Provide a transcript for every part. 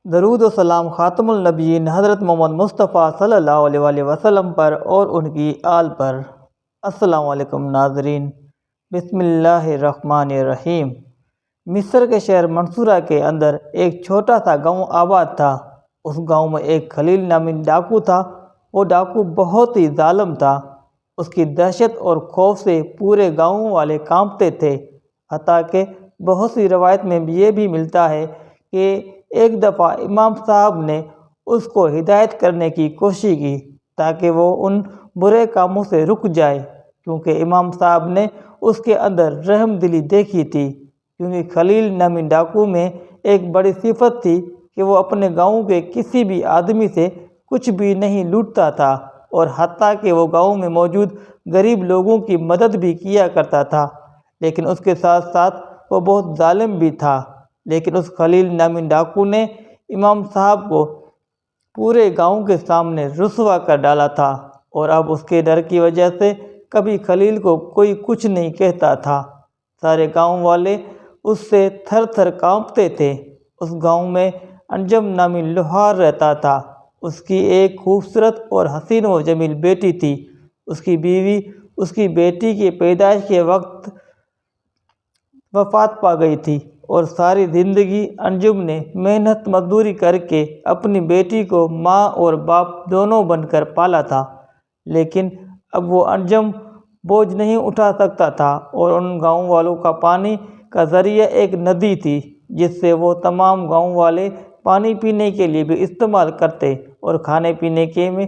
درود و سلام خاتم النبیین حضرت محمد مصطفیٰ صلی اللہ علیہ وآلہ وسلم پر اور ان کی آل پر۔ السلام علیکم ناظرین، بسم اللہ الرحمن الرحیم۔ مصر کے شہر منصورہ کے اندر ایک چھوٹا سا گاؤں آباد تھا۔ اس گاؤں میں ایک خلیل نامی ڈاکو تھا۔ وہ ڈاکو بہت ہی ظالم تھا۔ اس کی دہشت اور خوف سے پورے گاؤں والے کانپتے تھے۔ حتیٰ کہ بہت سی روایت میں یہ بھی ملتا ہے کہ ایک دفعہ امام صاحب نے اس کو ہدایت کرنے کی کوشش کی تاکہ وہ ان برے کاموں سے رک جائے، کیونکہ امام صاحب نے اس کے اندر رحم دلی دیکھی تھی۔ کیونکہ خلیل نامی ڈاکو میں ایک بڑی صفت تھی کہ وہ اپنے گاؤں کے کسی بھی آدمی سے کچھ بھی نہیں لوٹتا تھا، اور حتیٰ کہ وہ گاؤں میں موجود غریب لوگوں کی مدد بھی کیا کرتا تھا، لیکن اس کے ساتھ ساتھ وہ بہت ظالم بھی تھا۔ لیکن اس خلیل نامی ڈاکو نے امام صاحب کو پورے گاؤں کے سامنے رسوا کر ڈالا تھا، اور اب اس کے ڈر کی وجہ سے کبھی خلیل کو کوئی کچھ نہیں کہتا تھا۔ سارے گاؤں والے اس سے تھر تھر کانپتے تھے۔ اس گاؤں میں انجم نامی لوہار رہتا تھا۔ اس کی ایک خوبصورت اور حسین و جمیل بیٹی تھی۔ اس کی بیوی اس کی بیٹی کی پیدائش کے وقت وفات پا گئی تھی، اور ساری زندگی انجم نے محنت مزدوری کر کے اپنی بیٹی کو ماں اور باپ دونوں بن کر پالا تھا۔ لیکن اب وہ انجم بوجھ نہیں اٹھا سکتا تھا، اور ان گاؤں والوں کا پانی کا ذریعہ ایک ندی تھی جس سے وہ تمام گاؤں والے پانی پینے کے لیے بھی استعمال کرتے اور کھانے پینے کے میں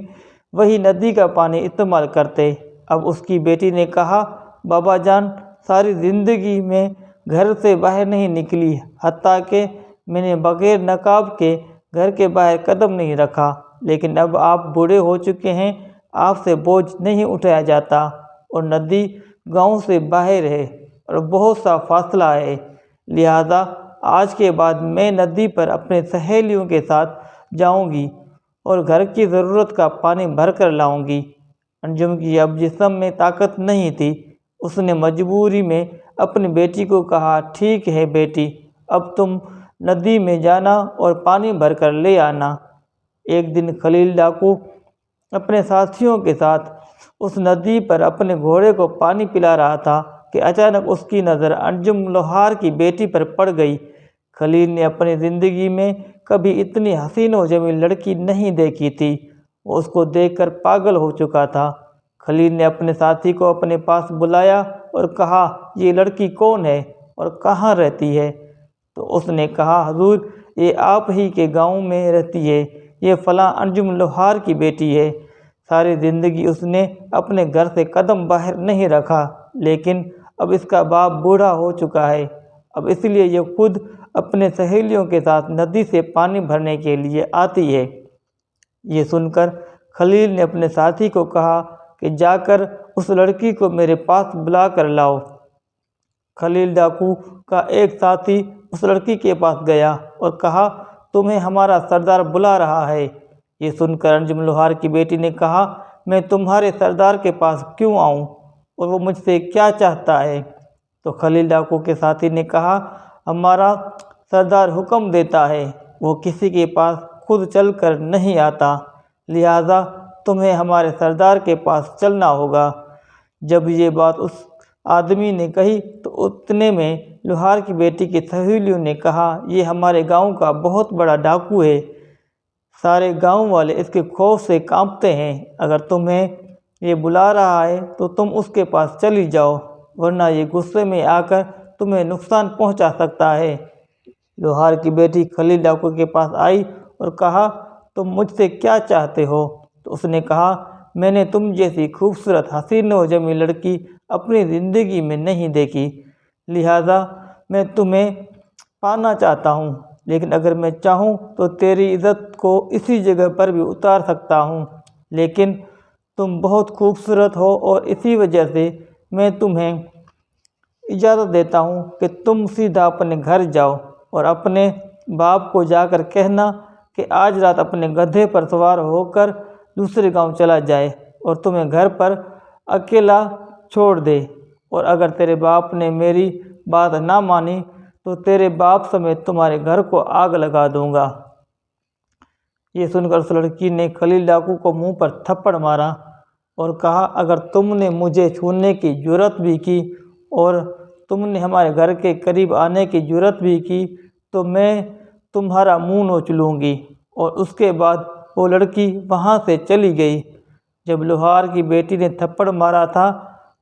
وہی ندی کا پانی استعمال کرتے۔ اب اس کی بیٹی نے کہا، بابا جان، ساری زندگی میں گھر سے باہر نہیں نکلی، حتیٰ کہ میں نے بغیر نقاب کے گھر کے باہر قدم نہیں رکھا، لیکن اب آپ بوڑھے ہو چکے ہیں، آپ سے بوجھ نہیں اٹھایا جاتا، اور ندی گاؤں سے باہر ہے اور بہت سا فاصلہ ہے، لہذا آج کے بعد میں ندی پر اپنے سہیلیوں کے ساتھ جاؤں گی اور گھر کی ضرورت کا پانی بھر کر لاؤں گی۔ انجم کی اب جسم میں طاقت نہیں تھی۔ اس نے مجبوری میں اپنی بیٹی کو کہا، ٹھیک ہے بیٹی، اب تم ندی میں جانا اور پانی بھر کر لے آنا۔ ایک دن خلیل ڈاکو اپنے ساتھیوں کے ساتھ اس ندی پر اپنے گھوڑے کو پانی پلا رہا تھا کہ اچانک اس کی نظر انجم لوہار کی بیٹی پر پڑ گئی۔ خلیل نے اپنی زندگی میں کبھی اتنی حسین و جمیل لڑکی نہیں دیکھی تھی۔ وہ اس کو دیکھ کر پاگل ہو چکا تھا۔ خلیل نے اپنے ساتھی کو اپنے پاس بلایا اور کہا، یہ لڑکی کون ہے اور کہاں رہتی ہے؟ تو اس نے کہا، حضور، یہ آپ ہی کے گاؤں میں رہتی ہے، یہ فلاں انجم لوہار کی بیٹی ہے۔ ساری زندگی اس نے اپنے گھر سے قدم باہر نہیں رکھا، لیکن اب اس کا باپ بوڑھا ہو چکا ہے، اب اس لیے یہ خود اپنے سہیلیوں کے ساتھ ندی سے پانی بھرنے کے لیے آتی ہے۔ یہ سن کر خلیل نے اپنے ساتھی کو کہا کہ جا کر اس لڑکی کو میرے پاس بلا کر لاؤ۔ خلیل ڈاکو کا ایک ساتھی اس لڑکی کے پاس گیا اور کہا، تمہیں ہمارا سردار بلا رہا ہے۔ یہ سن کر انجم لوہار کی بیٹی نے کہا، میں تمہارے سردار کے پاس کیوں آؤں، اور وہ مجھ سے کیا چاہتا ہے؟ تو خلیل ڈاکو کے ساتھی نے کہا، ہمارا سردار حکم دیتا ہے، وہ کسی کے پاس خود چل کر نہیں آتا، لہذا تمہیں ہمارے سردار کے پاس چلنا ہوگا۔ جب یہ بات اس آدمی نے کہی تو اتنے میں لوہار کی بیٹی کی سہیلیوں نے کہا، یہ ہمارے گاؤں کا بہت بڑا ڈاکو ہے، سارے گاؤں والے اس کے خوف سے کانپتے ہیں، اگر تمہیں یہ بلا رہا ہے تو تم اس کے پاس چلی جاؤ، ورنہ یہ غصے میں آ کر تمہیں نقصان پہنچا سکتا ہے۔ لوہار کی بیٹی خلیل ڈاکو کے پاس آئی اور کہا، تم مجھ سے کیا چاہتے ہو؟ تو اس نے کہا، میں نے تم جیسی خوبصورت حسین و جمیل لڑکی اپنی زندگی میں نہیں دیکھی، لہذا میں تمہیں پانا چاہتا ہوں، لیکن اگر میں چاہوں تو تیری عزت کو اسی جگہ پر بھی اتار سکتا ہوں، لیکن تم بہت خوبصورت ہو اور اسی وجہ سے میں تمہیں اجازت دیتا ہوں کہ تم سیدھا اپنے گھر جاؤ اور اپنے باپ کو جا کر کہنا کہ آج رات اپنے گدھے پر سوار ہو کر دوسرے گاؤں چلا جائے اور تمہیں گھر پر اکیلا چھوڑ دے، اور اگر تیرے باپ نے میری بات نہ مانی تو تیرے باپ سمیت تمہارے گھر کو آگ لگا دوں گا۔ یہ سن کر اس لڑکی نے خلیل ڈاکو کو منہ پر تھپڑ مارا اور کہا، اگر تم نے مجھے چھونے کی جرات بھی کی اور تم نے ہمارے گھر کے قریب آنے کی جرات بھی کی تو میں تمہارا منہ نوچ لوں گی۔ اور اس کے بعد وہ لڑکی وہاں سے چلی گئی۔ جب لوہار کی بیٹی نے تھپڑ مارا تھا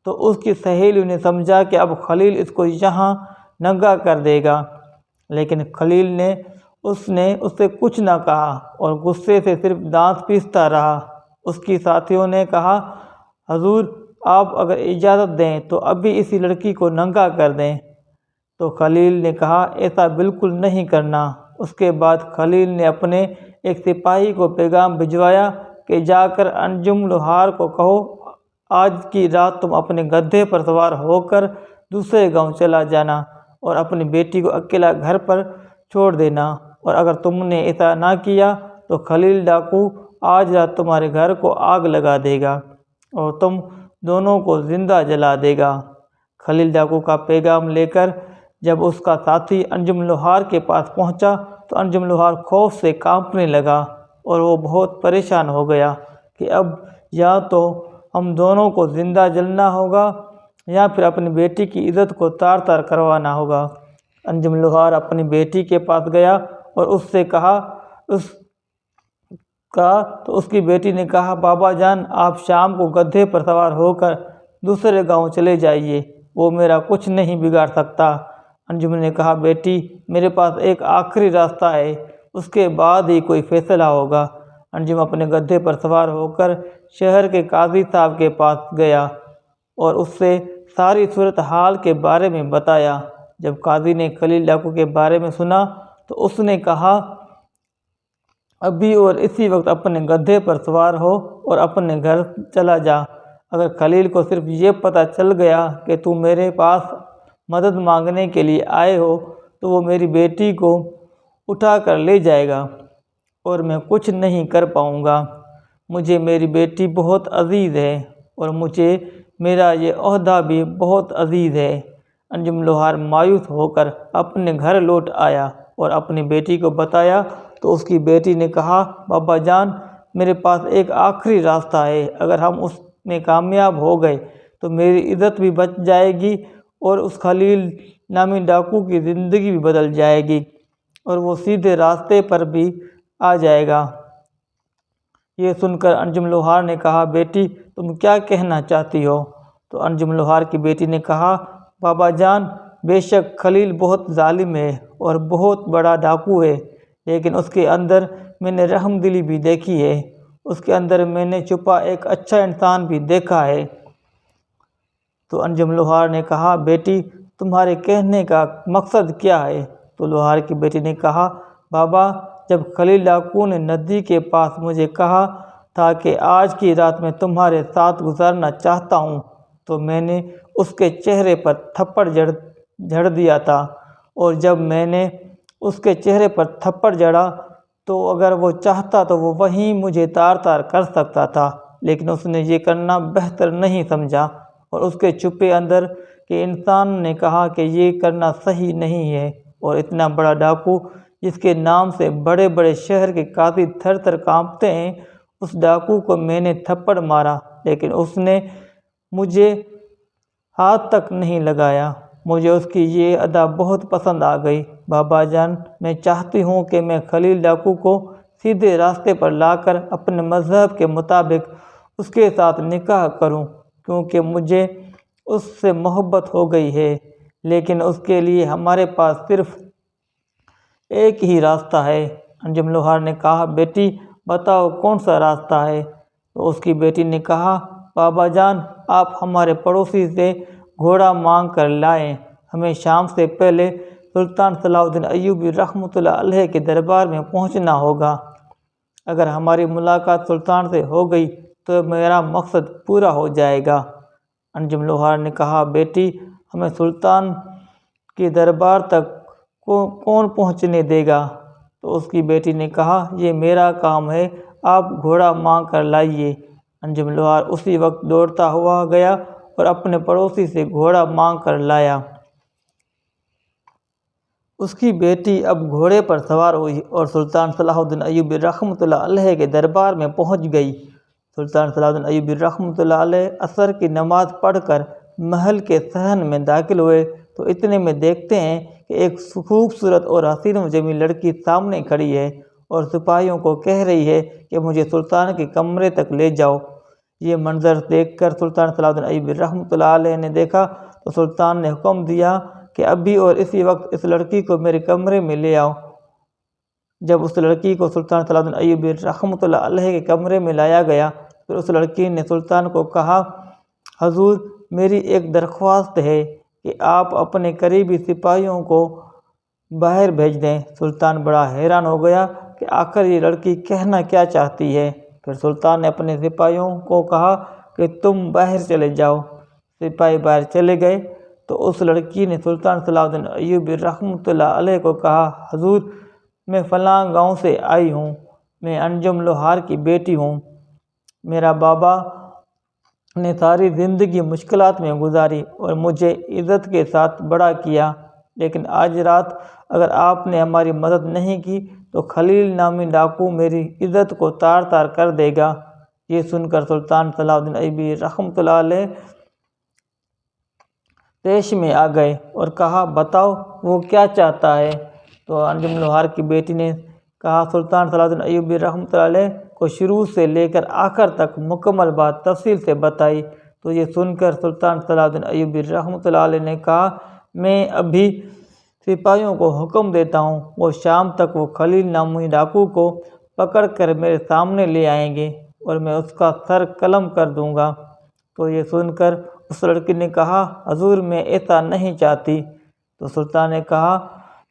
تو اس کی سہیلیوں نے سمجھا کہ اب خلیل اس کو یہاں ننگا کر دے گا، لیکن خلیل نے اس سے کچھ نہ کہا اور غصے سے صرف دانت پیستا رہا۔ اس کی ساتھیوں نے کہا، حضور آپ اگر اجازت دیں تو ابھی اسی لڑکی کو ننگا کر دیں۔ تو خلیل نے کہا، ایسا بالکل نہیں کرنا۔ اس کے بعد خلیل نے اپنے ایک سپاہی کو پیغام بھجوایا کہ جا کر انجم لوہار کو کہو، آج کی رات تم اپنے گدھے پر سوار ہو کر دوسرے گاؤں چلا جانا اور اپنی بیٹی کو اکیلا گھر پر چھوڑ دینا، اور اگر تم نے ایسا نہ کیا تو خلیل ڈاکو آج رات تمہارے گھر کو آگ لگا دے گا اور تم دونوں کو زندہ جلا دے گا۔ خلیل ڈاکو کا پیغام لے کر جب اس کا ساتھی انجم لوہار کے پاس پہنچا تو انجم لوہار خوف سے کانپنے لگا اور وہ بہت پریشان ہو گیا کہ اب یا تو ہم دونوں کو زندہ جلنا ہوگا یا پھر اپنی بیٹی کی عزت کو تار تار کروانا ہوگا۔ انجم لوہار اپنی بیٹی کے پاس گیا اور اس سے کہا تو اس کی بیٹی نے کہا، بابا جان آپ شام کو گدھے پر سوار ہو کر دوسرے گاؤں چلے جائیے، وہ میرا کچھ نہیں بگاڑ سکتا۔ انجم نے کہا، بیٹی میرے پاس ایک آخری راستہ ہے، اس کے بعد ہی کوئی فیصلہ ہوگا۔ انجم اپنے گدھے پر سوار ہو کر شہر کے قاضی صاحب کے پاس گیا اور اس سے ساری صورتحال کے بارے میں بتایا۔ جب قاضی نے خلیل ڈاکو کے بارے میں سنا تو اس نے کہا، ابھی اور اسی وقت اپنے گدھے پر سوار ہو اور اپنے گھر چلا جا۔ اگر خلیل کو صرف یہ پتہ چل گیا کہ تو میرے پاس مدد مانگنے کے لیے آئے ہو تو وہ میری بیٹی کو اٹھا کر لے جائے گا اور میں کچھ نہیں کر پاؤں گا۔ مجھے میری بیٹی بہت عزیز ہے اور مجھے میرا یہ عہدہ بھی بہت عزیز ہے۔ انجم لوہار مایوس ہو کر اپنے گھر لوٹ آیا اور اپنی بیٹی کو بتایا تو اس کی بیٹی نے کہا، بابا جان میرے پاس ایک آخری راستہ ہے، اگر ہم اس میں کامیاب ہو گئے تو میری عزت بھی بچ جائے گی اور اس خلیل نامی ڈاکو کی زندگی بھی بدل جائے گی اور وہ سیدھے راستے پر بھی آ جائے گا۔ یہ سن کر انجم لوہار نے کہا، بیٹی تم کیا کہنا چاہتی ہو؟ تو انجم لوہار کی بیٹی نے کہا، بابا جان بے شک خلیل بہت ظالم ہے اور بہت بڑا ڈاکو ہے، لیکن اس کے اندر میں نے رحم دلی بھی دیکھی ہے، اس کے اندر میں نے چھپا ایک اچھا انسان بھی دیکھا ہے۔ تو انجم لوہار نے کہا، بیٹی تمہارے کہنے کا مقصد کیا ہے؟ تو لوہار کی بیٹی نے کہا، بابا جب خلیل ڈاکو نے ندی کے پاس مجھے کہا تھا کہ آج کی رات میں تمہارے ساتھ گزارنا چاہتا ہوں تو میں نے اس کے چہرے پر تھپڑ جڑ دیا تھا، اور جب میں نے اس کے چہرے پر تھپڑ جڑا تو اگر وہ چاہتا تو وہ وہیں مجھے تار تار کر سکتا تھا، لیکن اس نے یہ کرنا بہتر نہیں سمجھا اور اس کے چھپے اندر کے انسان نے کہا کہ یہ کرنا صحیح نہیں ہے، اور اتنا بڑا ڈاکو جس کے نام سے بڑے بڑے شہر کے قاضی تھر تھر کانپتے ہیں، اس ڈاکو کو میں نے تھپڑ مارا لیکن اس نے مجھے ہاتھ تک نہیں لگایا۔ مجھے اس کی یہ ادا بہت پسند آ گئی۔ بابا جان میں چاہتی ہوں کہ میں خلیل ڈاکو کو سیدھے راستے پر لا کر اپنے مذہب کے مطابق اس کے ساتھ نکاح کروں، کیونکہ مجھے اس سے محبت ہو گئی ہے، لیکن اس کے لیے ہمارے پاس صرف ایک ہی راستہ ہے۔ انجم لوہار نے کہا، بیٹی بتاؤ کون سا راستہ ہے؟ تو اس کی بیٹی نے کہا، بابا جان آپ ہمارے پڑوسی سے گھوڑا مانگ کر لائیں، ہمیں شام سے پہلے سلطان صلاح الدین ایوبی رحمۃ اللہ علیہ کے دربار میں پہنچنا ہوگا۔ اگر ہماری ملاقات سلطان سے ہو گئی تو میرا مقصد پورا ہو جائے گا۔ انجم لوہار نے کہا، بیٹی ہمیں سلطان کے دربار تک کون پہنچنے دے گا؟ تو اس کی بیٹی نے کہا، یہ میرا کام ہے، آپ گھوڑا مانگ کر لائیے۔ انجم لوہار اسی وقت دوڑتا ہوا گیا اور اپنے پڑوسی سے گھوڑا مانگ کر لایا۔ اس کی بیٹی اب گھوڑے پر سوار ہوئی اور سلطان صلاح الدین ایوبی رحمۃ اللہ علیہ کے دربار میں پہنچ گئی۔ سلطان صلاح الدین ایوبی رحمۃ اللہ علیہ عصر کی نماز پڑھ کر محل کے صحن میں داخل ہوئے تو اتنے میں دیکھتے ہیں کہ ایک خوبصورت اور حسین و جمیل لڑکی سامنے کھڑی ہے اور سپاہیوں کو کہہ رہی ہے کہ مجھے سلطان کے کمرے تک لے جاؤ۔ یہ منظر دیکھ کر سلطان صلاح الدین ایوبی رحمۃ اللہ علیہ نے دیکھا تو سلطان نے حکم دیا کہ ابھی اور اسی وقت اس لڑکی کو میرے کمرے میں لے آؤ۔ جب اس لڑکی کو سلطان صلاح الدین ایوبی رحمۃ اللہ علیہ کے کمرے میں لایا گیا پھر اس لڑکی نے سلطان کو کہا، حضور میری ایک درخواست ہے کہ آپ اپنے قریبی سپاہیوں کو باہر بھیج دیں۔ سلطان بڑا حیران ہو گیا کہ آخر یہ لڑکی کہنا کیا چاہتی ہے۔ پھر سلطان نے اپنے سپاہیوں کو کہا کہ تم باہر چلے جاؤ۔ سپاہی باہر چلے گئے تو اس لڑکی نے سلطان صلاح الدین ایوبی رحمۃ اللہ علیہ کو کہا، حضور میں فلاں گاؤں سے آئی ہوں، میں انجم لوہار کی بیٹی ہوں۔ میرا بابا نے ساری زندگی مشکلات میں گزاری اور مجھے عزت کے ساتھ بڑا کیا، لیکن آج رات اگر آپ نے ہماری مدد نہیں کی تو خلیل نامی ڈاکو میری عزت کو تار تار کر دے گا۔ یہ سن کر سلطان صلاح الدین ایوبی رحمۃ اللہ علیہ پیش میں آ گئے اور کہا، بتاؤ وہ کیا چاہتا ہے؟ تو انجم لوہار کی بیٹی نے کہا، سلطان صلاح الدین ایوبی رحمۃ اللہ علیہ کو شروع سے لے کر آخر تک مکمل بات تفصیل سے بتائی۔ تو یہ سن کر سلطان صلاح الدین ایوبی رحمۃ اللہ علیہ نے کہا، میں ابھی سپاہیوں کو حکم دیتا ہوں، وہ شام تک وہ خلیل نامی ڈاکو کو پکڑ کر میرے سامنے لے آئیں گے اور میں اس کا سر قلم کر دوں گا۔ تو یہ سن کر اس لڑکی نے کہا، حضور میں ایسا نہیں چاہتی۔ تو سلطان نے کہا،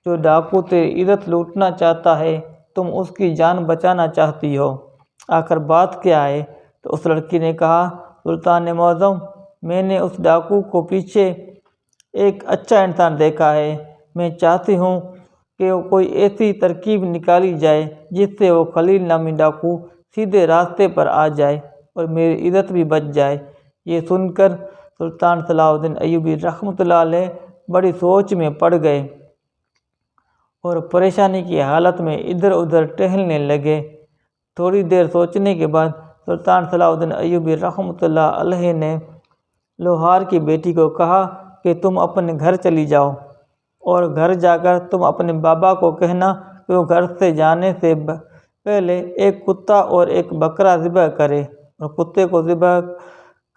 جو ڈاکو تیری عزت لوٹنا چاہتا ہے تم اس کی جان بچانا چاہتی ہو، آخر بات کیا ہے؟ تو اس لڑکی نے کہا، سلطان معظم میں نے اس ڈاکو کو پیچھے ایک اچھا انسان دیکھا ہے، میں چاہتی ہوں کہ کوئی ایسی ترکیب نکالی جائے جس سے وہ خلیل نامی ڈاکو سیدھے راستے پر آ جائے اور میری عزت بھی بچ جائے۔ یہ سن کر سلطان صلاح الدین ایوبی رحمۃ اللہ علیہ بڑی سوچ میں پڑ گئے اور پریشانی کی حالت میں ادھر ادھر ٹہلنے لگے۔ تھوڑی دیر سوچنے کے بعد سلطان صلاح الدین ایوبی رحمۃ اللہ علیہ نے لوہار کی بیٹی کو کہا کہ تم اپنے گھر چلی جاؤ اور گھر جا کر تم اپنے بابا کو کہنا کہ وہ گھر سے جانے سے پہلے ایک کتا اور ایک بکرا ذبح کرے اور کتے کو ذبح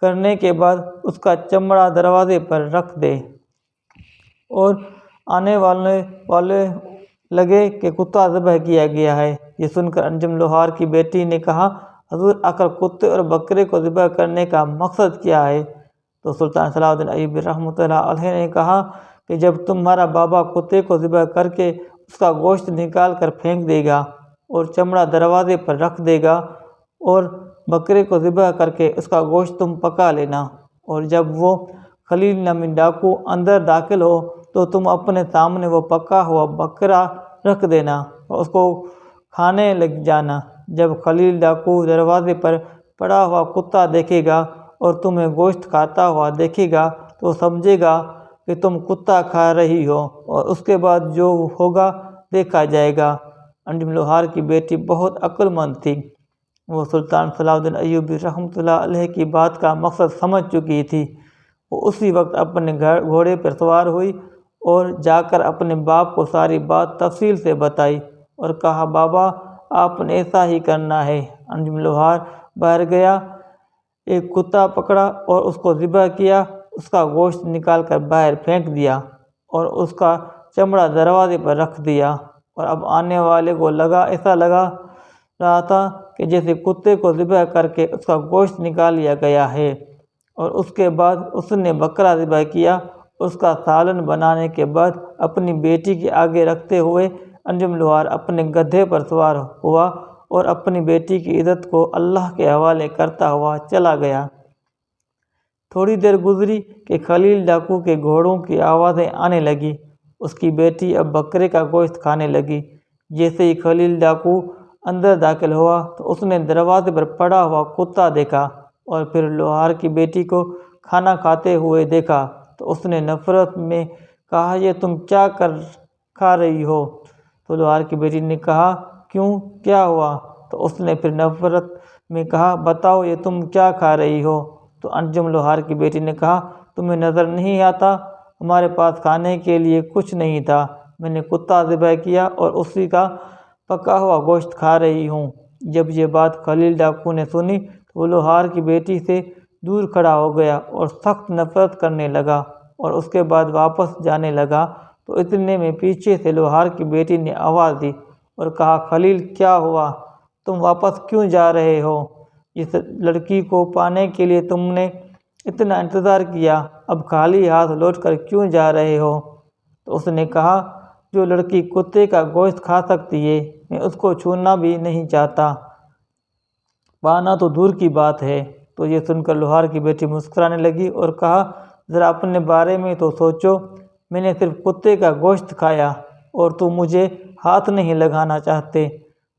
کرنے کے بعد اس کا چمڑا دروازے پر رکھ دے اور آنے والے لگے کہ کتا ذبح کیا گیا ہے۔ یہ سن کر انجم لوہار کی بیٹی نے کہا، حضور آخر کتے اور بکرے کو ذبح کرنے کا مقصد کیا ہے؟ تو سلطان صلاح الدین ایوبی رحمۃ اللہ علیہ نے کہا کہ جب تمہارا بابا کتے کو ذبح کر کے اس کا گوشت نکال کر پھینک دے گا اور چمڑا دروازے پر رکھ دے گا اور بکرے کو ذبح کر کے اس کا گوشت تم پکا لینا، اور جب وہ خلیل نامی ڈاکو اندر داخل ہو تو تم اپنے سامنے وہ پکا ہوا بکرا رکھ دینا اور اس کو کھانے لگ جانا۔ جب خلیل ڈاکو دروازے پر پڑا ہوا کتا دیکھے گا اور تمہیں گوشت کھاتا ہوا دیکھے گا تو سمجھے گا کہ تم کتا کھا رہی ہو، اور اس کے بعد جو ہوگا دیکھا جائے گا۔ انجم لوہار کی بیٹی بہت عقل مند تھی، وہ سلطان صلاح الدین ایوبی رحمۃ اللہ علیہ کی بات کا مقصد سمجھ چکی تھی۔ وہ اسی وقت اپنے گھوڑے پر سوار ہوئی اور جا کر اپنے باپ کو ساری بات تفصیل سے بتائی اور کہا، بابا آپ نے ایسا ہی کرنا ہے۔ انجم لوہار باہر گیا، ایک کتا پکڑا اور اس کو ذبح کیا، اس کا گوشت نکال کر باہر پھینک دیا اور اس کا چمڑا دروازے پر رکھ دیا، اور اب آنے والے کو ایسا لگا رہا تھا کہ جیسے کتے کو ذبح کر کے اس کا گوشت نکال لیا گیا ہے، اور اس کے بعد اس نے بکرا ذبح کیا۔ اس کا سالن بنانے کے بعد اپنی بیٹی کے آگے رکھتے ہوئے انجم لوہار اپنے گدھے پر سوار ہوا اور اپنی بیٹی کی عزت کو اللہ کے حوالے کرتا ہوا چلا گیا۔ تھوڑی دیر گزری کہ خلیل ڈاکو کے گھوڑوں کی آوازیں آنے لگیں۔ اس کی بیٹی اب بکرے کا گوشت کھانے لگی۔ جیسے ہی خلیل ڈاکو اندر داخل ہوا تو اس نے دروازے پر پڑا ہوا کتا دیکھا اور پھر لوہار کی بیٹی کو کھانا کھاتے ہوئے دیکھا تو اس نے نفرت میں کہا، یہ تم کیا کھا رہی ہو؟ تو لوہار کی بیٹی نے کہا کیوں، کیا ہوا؟ تو اس نے پھر نفرت میں کہا بتاؤ یہ تم کیا کھا رہی ہو؟ تو انجم لوہار کی بیٹی نے کہا تمہیں نظر نہیں آتا ہمارے پاس کھانے کے لیے کچھ نہیں تھا، میں نے کتا ذبح کیا اور اسی کا پکا ہوا گوشت کھا رہی ہوں۔ جب یہ بات خلیل ڈاکو نے سنی تو وہ لوہار کی بیٹی سے دور کھڑا ہو گیا اور سخت نفرت کرنے لگا اور اس کے بعد واپس جانے لگا تو اتنے میں پیچھے سے لوہار کی بیٹی نے آواز دی اور کہا خلیل کیا ہوا، تم واپس کیوں جا رہے ہو؟ اس لڑکی کو پانے کے لیے تم نے اتنا انتظار کیا، اب خالی ہاتھ لوٹ کر کیوں جا رہے ہو؟ تو اس نے کہا جو لڑکی کتے کا گوشت کھا سکتی ہے میں اس کو چھونا بھی نہیں چاہتا، پانا تو دور کی بات ہے۔ تو یہ سن کر لوہار کی بیٹی مسکرانے لگی اور کہا ذرا اپنے بارے میں تو سوچو، میں نے صرف کتے کا گوشت کھایا اور تم مجھے ہاتھ نہیں لگانا چاہتے۔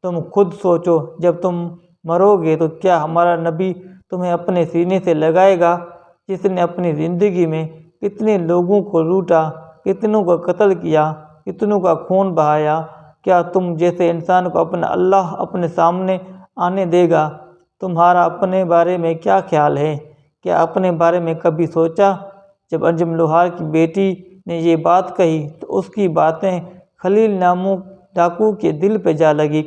تم خود سوچو جب تم مرو گے تو کیا ہمارا نبی تمہیں اپنے سینے سے لگائے گا جس نے اپنی زندگی میں کتنے لوگوں کو لوٹا، کتنوں کا قتل کیا، کتنوں کا خون بہایا؟ کیا تم جیسے انسان کو اپنا اللہ اپنے سامنے آنے دے گا؟ تمہارا اپنے بارے میں کیا خیال ہے؟ کیا اپنے بارے میں کبھی سوچا؟ جب انجم لوہار کی بیٹی نے یہ بات کہی تو اس کی باتیں خلیل نامو ڈاکو کے دل پہ جا لگی۔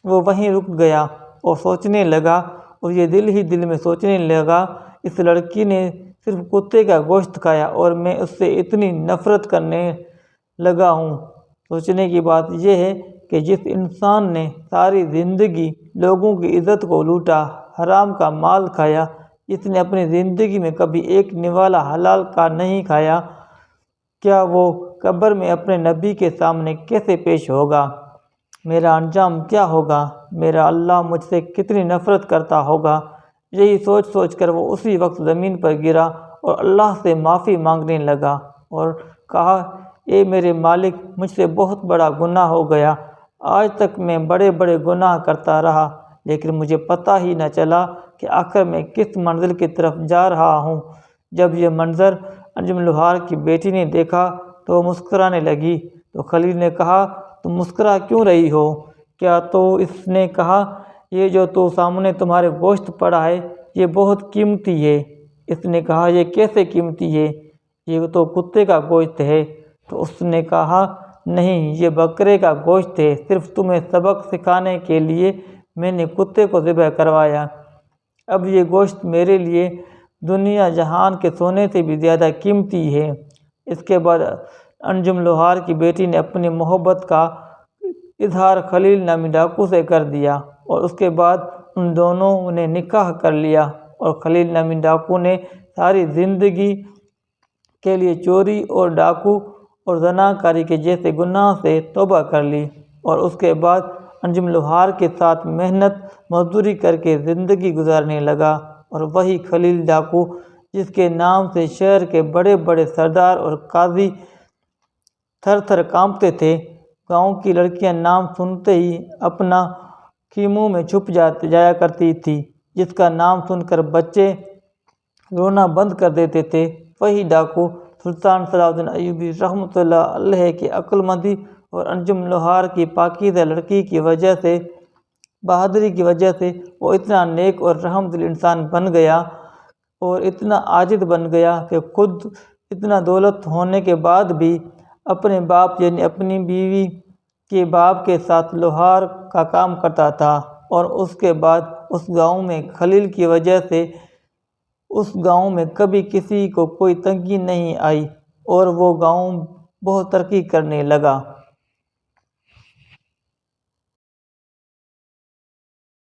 وہ وہیں رک گیا اور سوچنے لگا اور یہ دل ہی دل میں سوچنے لگا اس لڑکی نے صرف کتے کا گوشت کھایا اور میں اس سے اتنی نفرت کرنے لگا ہوں۔ سوچنے کی بات یہ ہے کہ جس انسان نے ساری زندگی لوگوں کی عزت کو لوٹا، حرام کا مال کھایا، جس نے اپنی زندگی میں کبھی ایک نوالا حلال کا نہیں کھایا، کیا وہ قبر میں اپنے نبی کے سامنے کیسے پیش ہوگا؟ میرا انجام کیا ہوگا؟ میرا اللہ مجھ سے کتنی نفرت کرتا ہوگا؟ یہی سوچ سوچ کر وہ اسی وقت زمین پر گرا اور اللہ سے معافی مانگنے لگا اور کہا اے میرے مالک، مجھ سے بہت بڑا گناہ ہو گیا، آج تک میں بڑے بڑے گناہ کرتا رہا لیکن مجھے پتہ ہی نہ چلا کہ آخر میں کس منزل کی طرف جا رہا ہوں۔ جب یہ منظر انجم لوہار کی بیٹی نے دیکھا تو وہ مسکرانے لگی۔ تو خلیل نے کہا تم مسکرا کیوں رہی ہو؟ کیا؟ تو اس نے کہا یہ جو تو سامنے تمہارے گوشت پڑا ہے یہ بہت قیمتی ہے۔ اس نے کہا یہ کیسے قیمتی ہے؟ یہ تو کتے کا گوشت ہے۔ تو اس نے کہا نہیں، یہ بکرے کا گوشت ہے، صرف تمہیں سبق سکھانے کے لیے میں نے کتے کو ذبح کروایا۔ اب یہ گوشت میرے لیے دنیا جہان کے سونے سے بھی زیادہ قیمتی ہے۔ اس کے بعد انجم لوہار کی بیٹی نے اپنی محبت کا اظہار خلیل نامی ڈاکو سے کر دیا اور اس کے بعد ان دونوں نے نکاح کر لیا اور خلیل نامی ڈاکو نے ساری زندگی کے لیے چوری اور ڈاکو اور زناکاری کے جیسے گناہ سے توبہ کر لی اور اس کے بعد انجم لوہار کے ساتھ محنت مزدوری کر کے زندگی گزارنے لگا۔ اور وہی خلیل ڈاکو جس کے نام سے شہر کے بڑے بڑے سردار اور قاضی تھر تھر کانپتے تھے، گاؤں کی لڑکیاں نام سنتے ہی اپنا خیموں میں چھپ جایا کرتی تھی، جس کا نام سن کر بچے رونا بند کر دیتے تھے، وہی ڈاکو سلطان صلاح الدین ایوبی رحمۃ اللہ علیہ کی عقل مندی اور انجم لوہار کی پاکیزہ لڑکی کی وجہ سے، بہادری کی وجہ سے وہ اتنا نیک اور رحم دل انسان بن گیا اور اتنا عاجز بن گیا کہ خود اتنا دولت ہونے کے بعد بھی اپنے باپ یعنی اپنی بیوی کے باپ کے ساتھ لوہار کا کام کرتا تھا۔ اور اس کے بعد اس گاؤں میں خلیل کی وجہ سے اس گاؤں میں کبھی کسی کو کوئی تنگی نہیں آئی اور وہ گاؤں بہت ترقی کرنے لگا۔